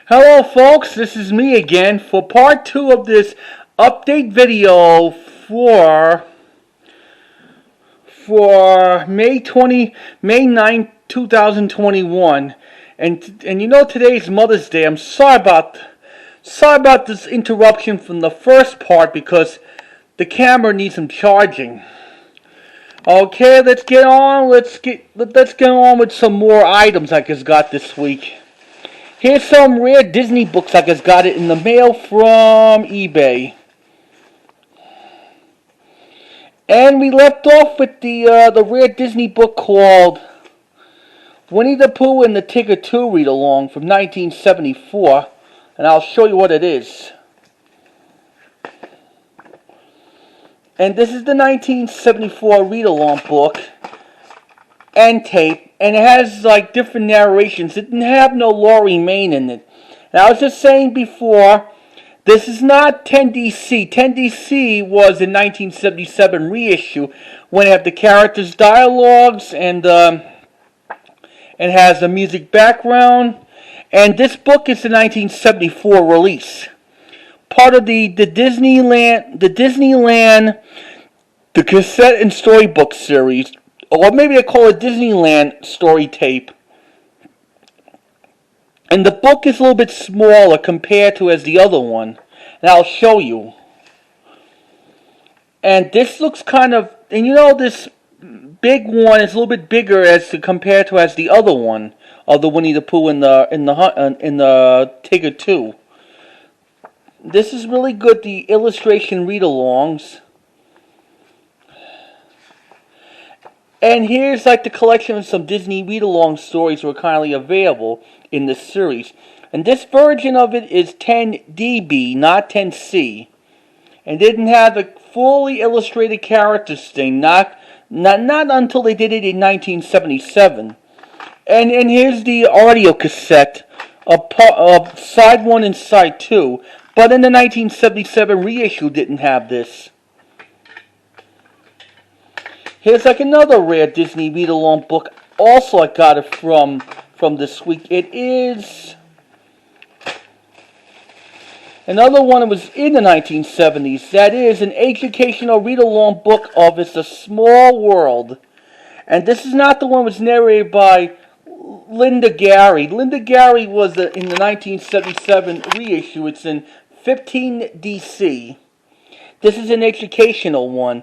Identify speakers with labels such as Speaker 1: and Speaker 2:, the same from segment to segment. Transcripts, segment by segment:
Speaker 1: Hello folks, this is me again for part 2 of this update video for May 9, 2021. And you know today's Mother's Day. I'm sorry about this interruption from the first part because the camera needs some charging. Okay, let's get on with some more items I just got this week. Here's some rare Disney books I just got it in the mail from eBay. And we left off with the rare Disney book called Winnie the Pooh and the Tigger 2 read-along from 1974. And I'll show you what it is. And this is the 1974 read-along book and tape, and it has like different narrations. It didn't have no Laurie Main in it. And I was just saying before, this is not 10DC. 10DC was in 1977 reissue when it had the characters' dialogues and has a music background. And this book is the 1974 release, part of the Disneyland, the cassette and storybook series. Or maybe they call it Disneyland story tape. And the book is a little bit smaller compared to as the other one. And I'll show you. And this looks kind of, and you know this big one is a little bit bigger compared to as the other one of the Winnie the Pooh in the Tigger 2. This is really good. The illustration read-alongs. And here's like the collection of some Disney read-along stories were kindly available in this series. And this version of it is 10DB, not 10C. And didn't have a fully illustrated characters thing, not until they did it in 1977. And here's the audio cassette of side 1 and side 2. But in the 1977 reissue didn't have this. Here's like another rare Disney read-along book. Also, I got it from this week. It is another one that was in the 1970s. That is an educational read-along book of It's a Small World. And this is not the one that was narrated by Linda Gary. Linda Gary was in the 1977 reissue. It's in 15DC. This is an educational one.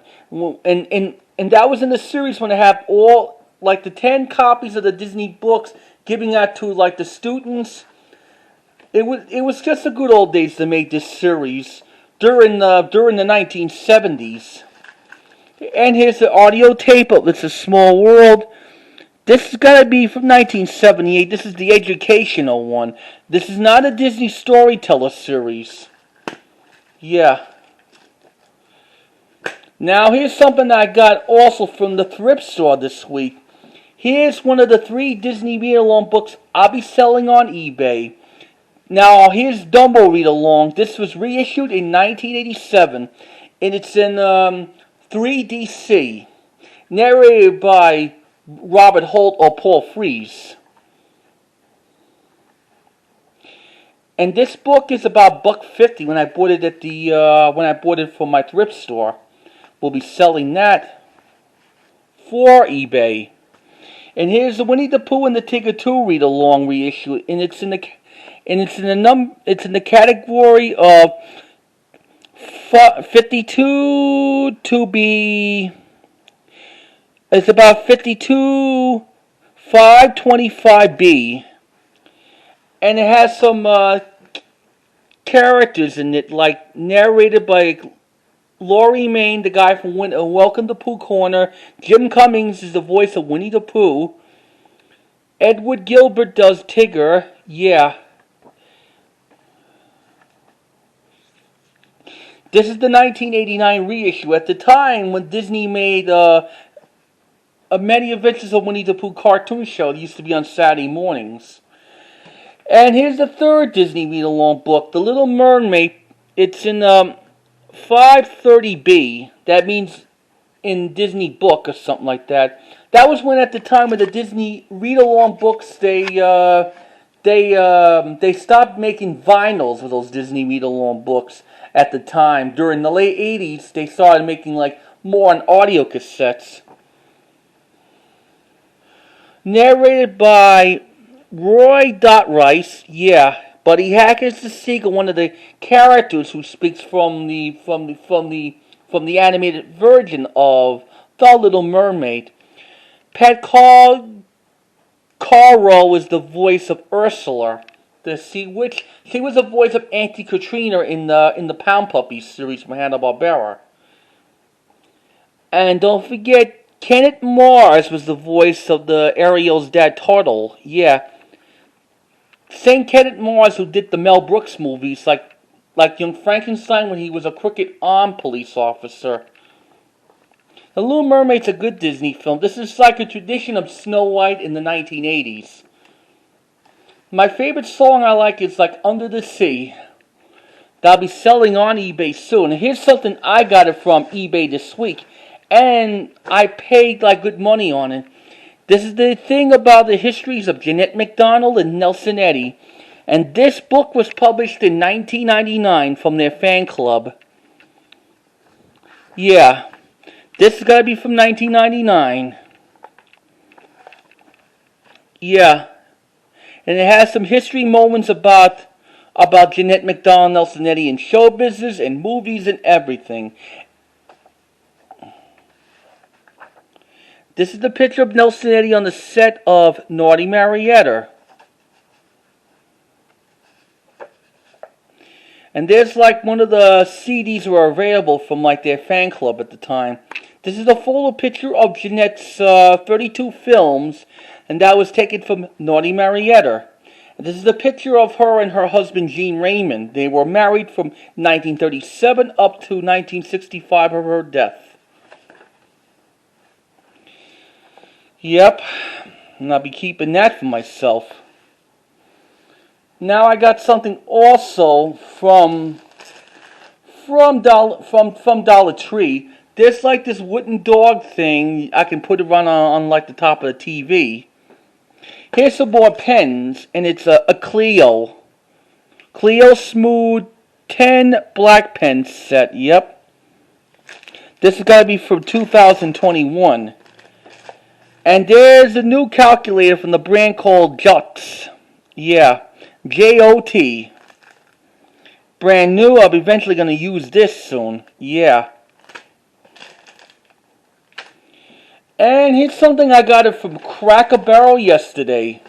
Speaker 1: And that was in the series when they have all, like the 10 copies of the Disney books, giving out to like the students. It was just the good old days to make this series during the 1970s. And here's the audio tape of It's a Small World. This has got to be from 1978. This is the educational one. This is not a Disney Storyteller series. Yeah. Now, here's something I got also from the thrift store this week. Here's one of the 3 Disney read-along books I'll be selling on eBay. Now, here's Dumbo read-along. This was reissued in 1987, and it's in 3DC, narrated by Robert Holt or Paul Frees. And this book is about $1.50 when I bought it from my thrift store. We'll be selling that for eBay. And here's the Winnie the Pooh and the Tigger 2 read-along reissue, and it's in the category of 52 to be. It's about 52 525B, and it has some characters in it, like narrated by Laurie Main, the guy from Welcome to Pooh Corner. Jim Cummings is the voice of Winnie the Pooh. Edward Gilbert does Tigger. Yeah. This is the 1989 reissue. At the time when Disney made Many Adventures of Winnie the Pooh cartoon show that used to be on Saturday mornings. And here's the third Disney read-along book, The Little Mermaid. It's in 530B. That means in Disney book or something like that. That was when at the time when the Disney read-along books, they they stopped making vinyls with those Disney read-along books at the time. During the late 80s, they started making like more on audio cassettes. Narrated by Roy Rice, yeah, Buddy Hackett is the seeker, one of the characters who speaks from the animated version of The Little Mermaid. Pat Caro is the voice of Ursula. She was the voice of Auntie Katrina in the Pound Puppies series from Hanna-Barbera. And don't forget, Kenneth Mars was the voice of the Ariel's dad, Turtle. Yeah, same Kenneth Mars who did the Mel Brooks movies, like Young Frankenstein when he was a crooked arm police officer. The Little Mermaid's a good Disney film. This is like a tradition of Snow White in the 1980s. My favorite song I like is like Under the Sea. That'll be selling on eBay soon. And here's something I got it from eBay this week, and I paid like good money on it. This is the thing about the histories of Jeanette MacDonald and Nelson Eddy. And this book was published in 1999 from their fan club. Yeah, this is gotta be from 1999. Yeah, and it has some history moments about Jeanette MacDonald, Nelson Eddy in show business and movies and everything. This is the picture of Nelson Eddy on the set of Naughty Marietta. And there's like one of the CDs were available from like their fan club at the time. This is a photo picture of Jeanette's 32 films, and that was taken from Naughty Marietta. And this is a picture of her and her husband Gene Raymond. They were married from 1937 up to 1965 of her death. Yep, and I'll be keeping that for myself. Now I got something also from Dollar Tree. There's like this wooden dog thing. I can put it on like the top of the TV. Here's some more pens, and it's a Clio Smooth 10 black pen set. Yep, this has got to be from 2021. And there's a new calculator from the brand called Jot. Yeah, J-O-T. Brand new. I'll be eventually going to use this soon. Yeah. And here's something I got it from Cracker Barrel yesterday.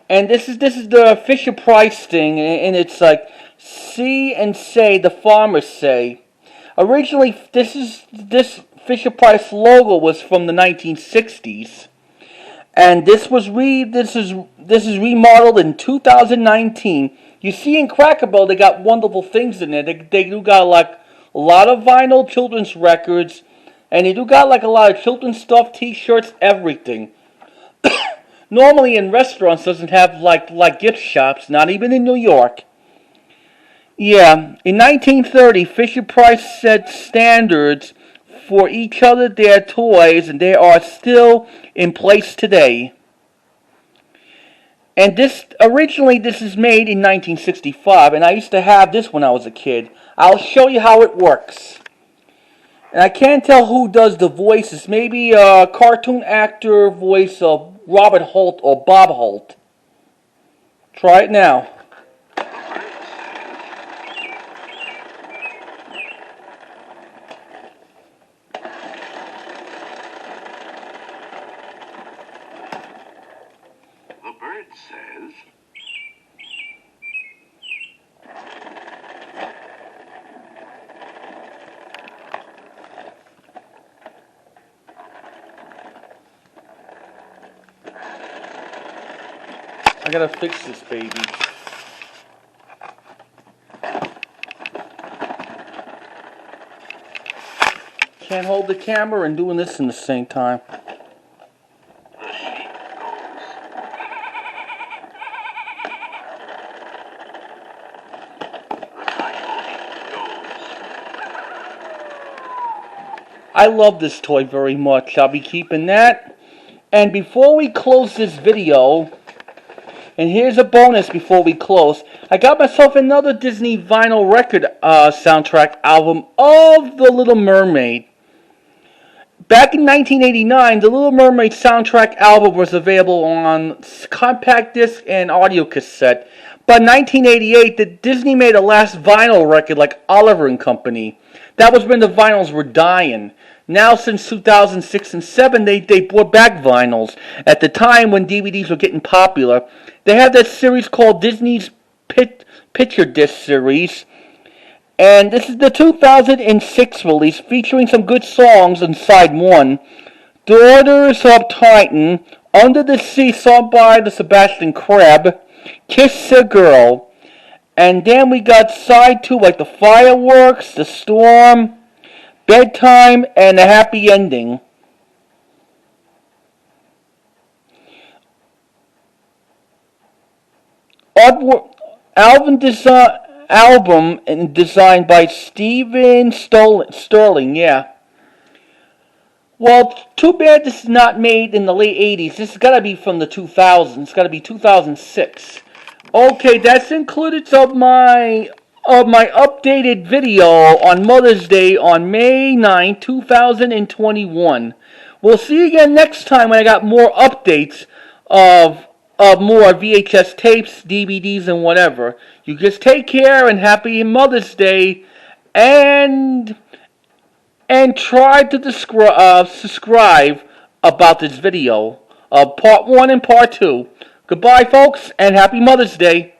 Speaker 1: And this is the Fisher Price thing, and it's like see and say the farmers say. Originally, this Fisher Price logo was from the 1960s, and this is remodeled in 2019. You see, in Cracker Barrel, they got wonderful things in there. They do got like a lot of vinyl children's records, and they do got like a lot of children's stuff, T-shirts, everything. Normally in restaurants doesn't have like gift shops, not even in New York. Yeah, in 1930, Fisher Price set standards for each other their toys, and they are still in place today. And this is made in 1965, and I used to have this when I was a kid. I'll show you how it works. And I can't tell who does the voices. Maybe a cartoon actor voice of Robert Holt or Bob Holt. Try it now.
Speaker 2: The bird says,
Speaker 1: I gotta fix this baby. Can't hold the camera and doing this in the same time.
Speaker 2: the sheep goes. The coyote goes.
Speaker 1: I love this toy very much. I'll be keeping that. And before we close this video, And here's a bonus before we close. I got myself another Disney vinyl record soundtrack album of The Little Mermaid. Back in 1989, the Little Mermaid soundtrack album was available on compact disc and audio cassette. But in 1988, Disney made a last vinyl record like Oliver and Company. That was when the vinyls were dying. Now, since 2006 and 2007, they brought back vinyls. At the time when DVDs were getting popular, they had this series called Disney's Picture Disc series. And this is the 2006 release, featuring some good songs on side 1. Daughters of Titan, Under the Sea, sung by the Sebastian Crab, Kiss a Girl. And then we got side 2, like the Fireworks, The Storm, Bedtime, and A Happy Ending. Album designed by Steven Sterling, yeah. Well, too bad this is not made in the late 80s. This has got to be from the 2000s. It's got to be 2006. Okay, that's included of my updated video on Mother's Day on May 9, 2021. We'll see you again next time when I got more updates of more VHS tapes, DVDs, and whatever. You just take care and happy Mother's Day, and try to subscribe about this video, Part 1 and Part 2. Goodbye, folks, and happy Mother's Day.